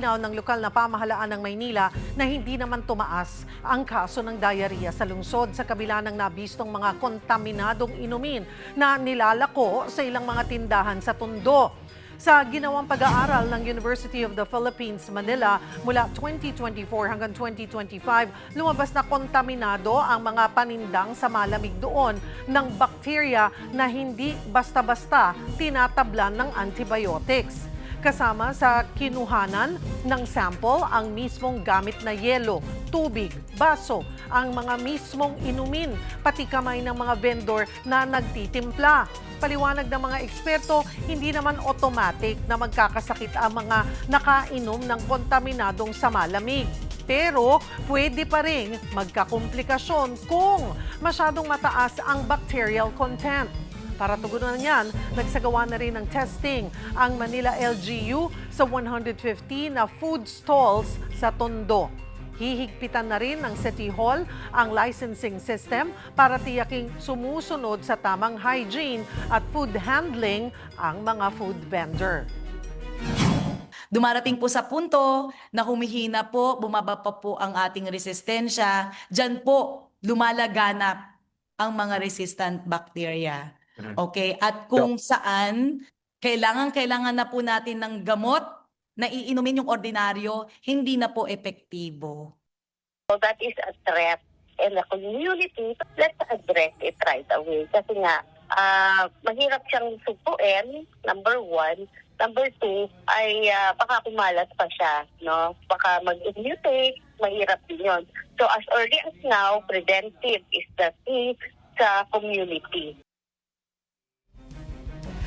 Nilinaw ng lokal na pamahalaan ng Maynila na hindi naman tumaas ang kaso ng diarrhea sa lungsod sa kabila ng nabistong mga kontaminadong inumin na nilalako sa ilang mga tindahan sa Tondo. Sa ginawang pag-aaral ng University of the Philippines, Manila, mula 2024 hanggang 2025, lumabas na kontaminado ang mga panindang sa malamig doon ng bakterya na hindi basta-basta tinatablan ng antibiotics. Kasama sa kinuhanan ng sample ang mismong gamit na yelo, tubig, baso, ang mga mismong inumin, pati kamay ng mga vendor na nagtitimpla. Paliwanag ng mga eksperto, hindi naman automatic na magkakasakit ang mga nakainom ng kontaminadong sa malamig. Pero pwede pa rin magkakomplikasyon kung masyadong mataas ang bacterial content. Para tugunan yan, nagsagawa na rin ng testing ang Manila LGU sa 150 na food stalls sa Tondo. Hihigpitan na rin ng City Hall ang licensing system para tiyaking sumusunod sa tamang hygiene at food handling ang mga food vendor. Dumarating po sa punto na humihina po, bumaba pa po ang ating resistensya. Diyan po lumalaganap ang mga resistant bacteria. Okay? At kung saan kailangan na po natin ng gamot na iinumin yung ordinaryo, hindi na po epektibo. So that is a threat in the community. Let's address it right away. Kasi nga, mahirap siyang supuin, number one. Number two, ay baka kumalas pa siya, no? Baka mag-mutate, mahirap din yun. So as early as now, preventive is the key sa community.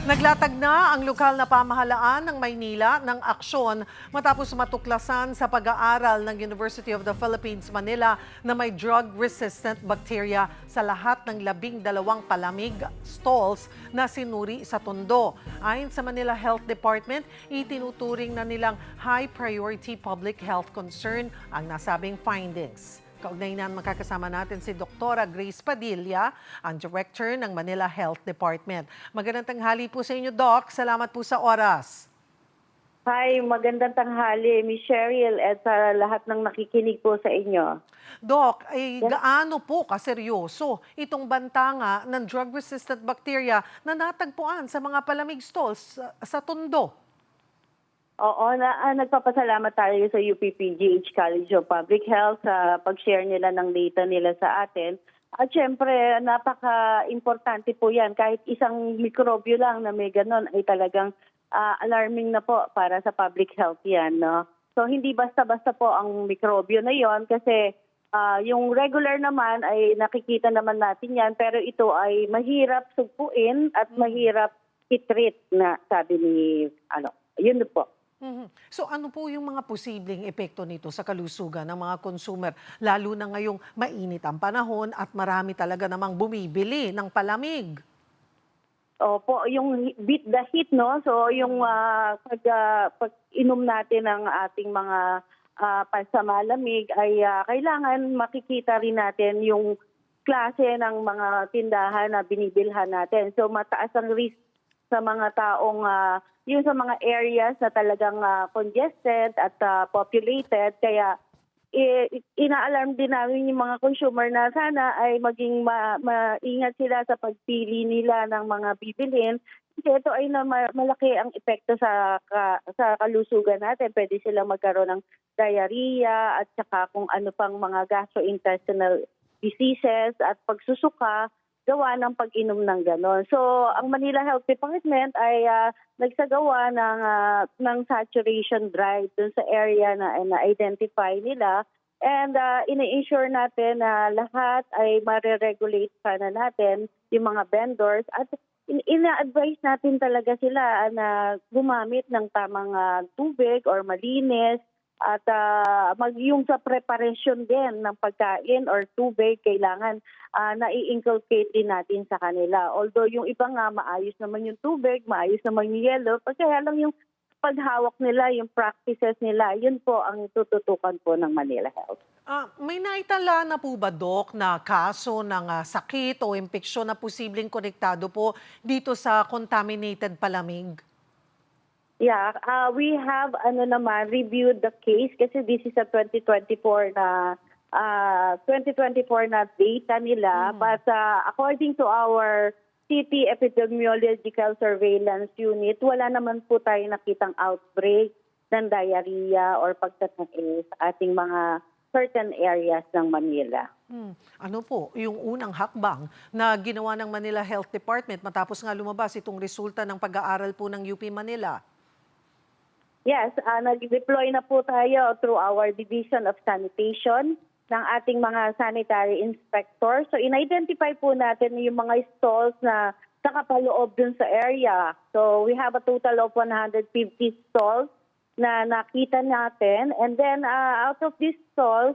Naglatag na ang lokal na pamahalaan ng Maynila ng aksyon matapos matuklasan sa pag-aaral ng University of the Philippines, Manila na may drug-resistant bacteria sa lahat ng 12 palamig stalls na sinuri sa Tondo. Ayon sa Manila Health Department, itinuturing na nilang high-priority public health concern ang nasabing findings. Kaugnay na makakasama natin si Dr. Grace Padilla, ang Director ng Manila Health Department. Magandang tanghali po sa inyo, Doc. Salamat po sa oras. Hi, magandang tanghali, Ms. Cheryl, at sa lahat ng nakikinig po sa inyo. Doc, ay gaano po kaseryoso itong banta nga ng drug-resistant bacteria na natagpuan sa mga palamig stalls sa Tondo? Oo, nagpapasalamat tayo sa UPPGH College of Public Health sa pag-share nila ng data nila sa atin. At syempre, napaka-importante po yan. Kahit isang mikrobyo lang na may ganon ay talagang alarming na po para sa public health yan. No? So hindi basta-basta po ang mikrobyo na yon kasi yung regular naman ay nakikita naman natin yan. Pero ito ay mahirap sugpuin at mahirap i-treat na sabi ni, yun po. So ano po yung mga posibleng epekto nito sa kalusugan ng mga consumer, lalo na ngayong mainit ang panahon at marami talaga namang bumibili ng palamig? Opo, yung beat the heat, no? So yung pag-inom natin ng ating mga pansamalamig ay kailangan makikita rin natin yung klase ng mga tindahan na binibilhan natin. So mataas ang risk sa mga taong yung sa mga areas na talagang congested at populated. Kaya ina-alarm din namin yung mga consumer na sana ay maging maingat sila sa pagpili nila ng mga bibilhin. Kasi ito ay malaki ang epekto sa kalusugan natin. Pwede silang magkaroon ng diarrhea at saka kung ano pang mga gastrointestinal diseases at pagsusuka gawa ng pag-inom ng gano'n. So, ang Manila Health Department ay nagsagawa ng saturation drive dun sa area na identify nila. And ina-ensure natin na lahat ay mare-regulate pa na natin yung mga vendors. At ina-advise natin talaga sila na gumamit ng tamang tubig or malinis. At yung sa preparation din ng pagkain or tubig, kailangan na-i-inculcate din natin sa kanila. Although yung iba nga maayos naman yung tubig, maayos naman yung yelo, kaya lang yung paghawak nila, yung practices nila, yun po ang tututukan po ng Manila Health. May naitala na po ba, Doc, na kaso ng sakit o impeksyon na posibleng konektado po dito sa contaminated palamig? Yeah, we have reviewed the case kasi this is a 2024 na data nila, but according to our City Epidemiological Surveillance Unit, wala naman po tayo nakitang outbreak ng diarrhea or pagtatake sa ating mga certain areas ng Manila. Ano po yung unang hakbang na ginawa ng Manila Health Department matapos nga lumabas itong resulta ng pag-aaral po ng UP Manila? Yes, nag-deploy na po tayo through our Division of Sanitation ng ating mga sanitary inspectors. So in-identify po natin yung mga stalls na nakapaloob dun sa area. So we have a total of 150 stalls na nakita natin. And then out of these stalls,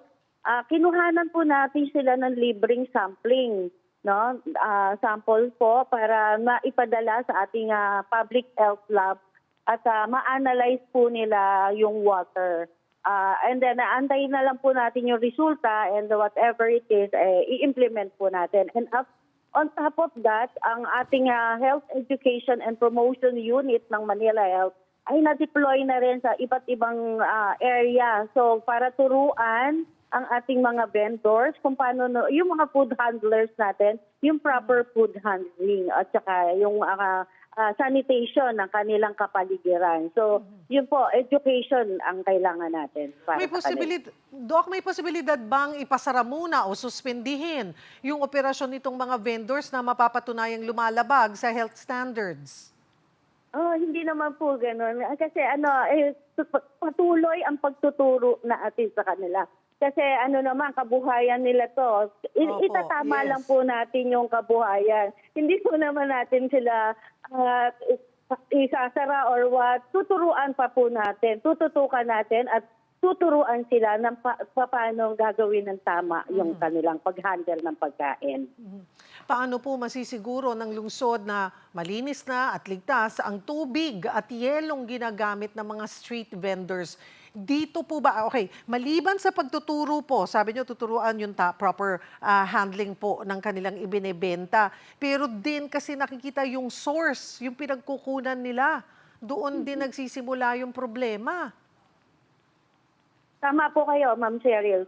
kinuhanan po natin sila ng libreng sampling, no? Sample po para maipadala sa ating public health lab at ma-analyze po nila yung water. And then naantayin na lang po natin yung resulta and whatever it is, i-implement po natin. And on top of that, ang ating Health Education and Promotion Unit ng Manila Health ay na-deploy na rin sa iba't ibang area. So para turuan ang ating mga vendors kung paano yung mga food handlers natin, yung proper food handling at saka yung sanitation ng kanilang kapaligiran. So, yun po, education ang kailangan natin para May sa kanila. Doc, may posibilidad bang ipasara muna o suspendihin yung operasyon nitong mga vendors na mapapatunayang lumalabag sa health standards? Oh, hindi naman po gano'n. Kasi patuloy ang pagtuturo natin sa kanila. Kasi kabuhayan nila to. Opo, Itatama yes. lang po natin yung kabuhayan. Hindi po naman natin sila isasara or what. Tuturuan pa po natin. Tututukan natin at tuturuan sila ng paano gagawin ng tama yung kanilang pag-handle ng pagkain. Paano po masisiguro ng lungsod na malinis na at ligtas ang tubig at yelong ginagamit ng mga street vendors? Dito po ba, okay, maliban sa pagtuturo po, sabi nyo tuturuan yung proper handling po ng kanilang ibinebenta, pero din kasi nakikita yung source, yung pinagkukunan nila. Doon din nagsisimula yung problema. Tama po kayo, Ma'am Cheryl.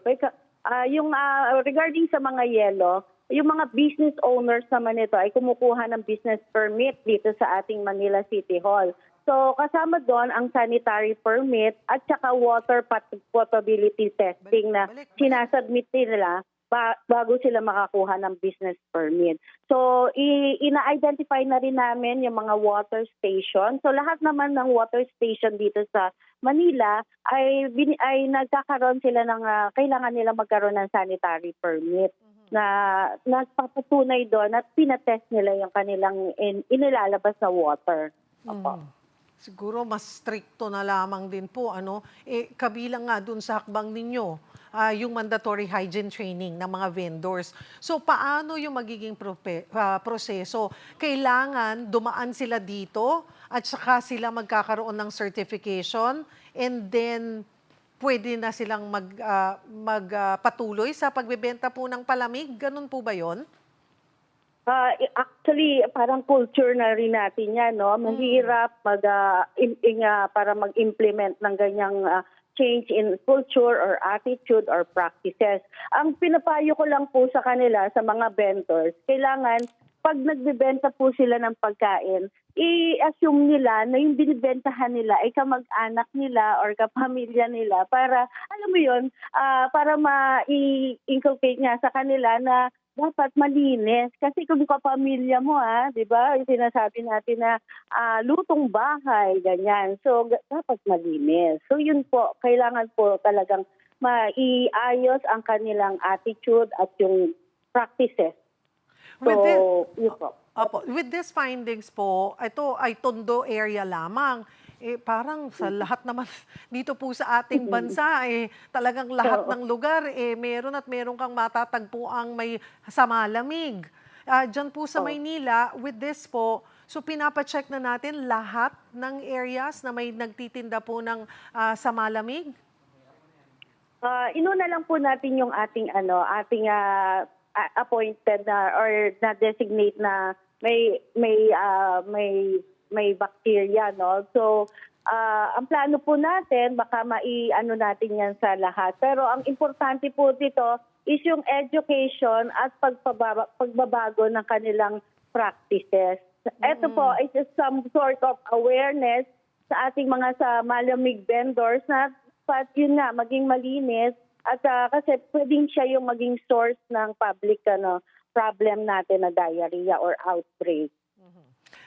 Regarding sa mga yelo, yung mga business owners naman ito ay kumukuha ng business permit dito sa ating Manila City Hall. So kasama doon ang sanitary permit at saka water potability testing na sinasubmit nila bago sila makakuha ng business permit. So ina-identify na rin namin yung mga water station. So lahat naman ng water station dito sa Manila ay nagkakaroon sila ng kailangan nila magkaroon ng sanitary permit na nagpapatunay doon at pinatest nila yung kanilang inilalabas na water. Opo. Siguro mas stricto na lamang din po, kabilang nga dun sa hakbang ninyo, yung mandatory hygiene training ng mga vendors. So paano yung magiging proseso? Kailangan dumaan sila dito at saka sila magkakaroon ng certification and then pwede na silang magpatuloy sa pagbebenta po ng palamig? Ganun po ba yon? Actually, parang culture na rin natin yan, no? Mahirap para mag-implement ng ganyang change in culture or attitude or practices. Ang pinapayo ko lang po sa kanila, sa mga vendors, kailangan pag nagbebenta po sila ng pagkain, i-assume nila na yung binibentahan nila ay kamag-anak nila or kapamilya nila para, alam mo yun, para ma-inculcate nga sa kanila na dapat malinis. Kasi kung kapamilya mo, di ba, yung sinasabi natin na lutong bahay, ganyan. So, dapat malinis. So, yun po, kailangan po talagang maiayos ang kanilang attitude at yung practices. So, yun po. With these findings po, ito ay Tondo area lamang. Parang sa lahat naman dito po sa ating bansa, talagang lahat ng lugar, meron kang matatagpuang may sa malamig. Diyan po sa Maynila, with this po, so pinapacheck na natin lahat ng areas na may nagtitinda po ng sa malamig? Inuna lang po natin yung ating appointed na or na designate na may bacteria, no? So ang plano po natin, baka mai-ano natin yan sa lahat. Pero ang importante po dito is yung education at pagbabago ng kanilang practices. Ito po is some sort of awareness sa ating mga sa malamig vendors na yun nga, maging malinis at kasi pwedeng siya yung maging source ng public problem natin na diarrhea or outbreak.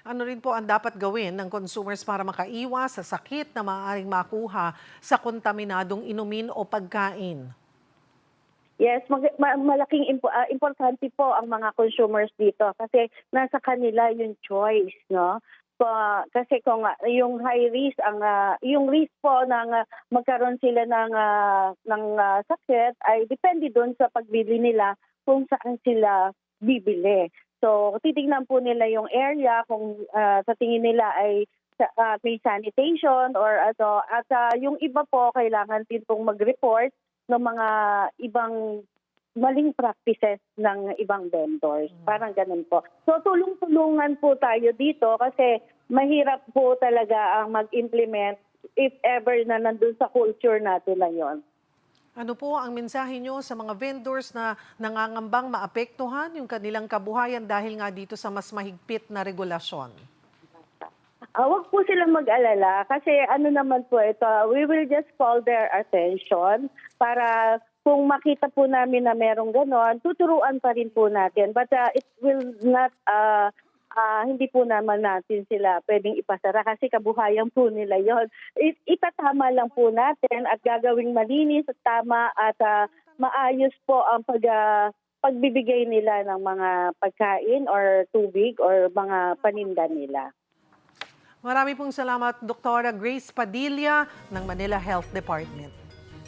Ano rin po ang dapat gawin ng consumers para makaiwas sa sakit na maaaring makuha sa kontaminadong inumin o pagkain? Yes, malaking importante po ang mga consumers dito kasi nasa kanila yung choice, no? Kasi kung yung high risk yung risk po ng magkaroon sila ng sakit ay depende doon sa pagbili nila kung saan sila bibili. So, titignan po nila yung area kung sa tingin nila ay may sanitation or at yung iba po kailangan din pong mag-report ng mga ibang maling practices ng ibang vendors. Parang ganun po. So, tulong-tulungan po tayo dito kasi mahirap po talaga ang mag-implement if ever na nandun sa culture natin na yon. Ano po ang mensahe nyo sa mga vendors na nangangambang maapektuhan yung kanilang kabuhayan dahil nga dito sa mas mahigpit na regulasyon? Huwag po silang mag-alala kasi ano naman po ito, we will just call their attention para kung makita po namin na merong ganon, tuturuan pa rin po natin. But it will not, hindi po naman natin sila pwedeng ipasara kasi kabuhayan po nila yon. Itatama lang po natin at gagawing malinis at tama at maayos po ang pagbibigay nila ng mga pagkain or tubig or mga paninda nila. Marami pong salamat, Dr. Grace Padilla ng Manila Health Department.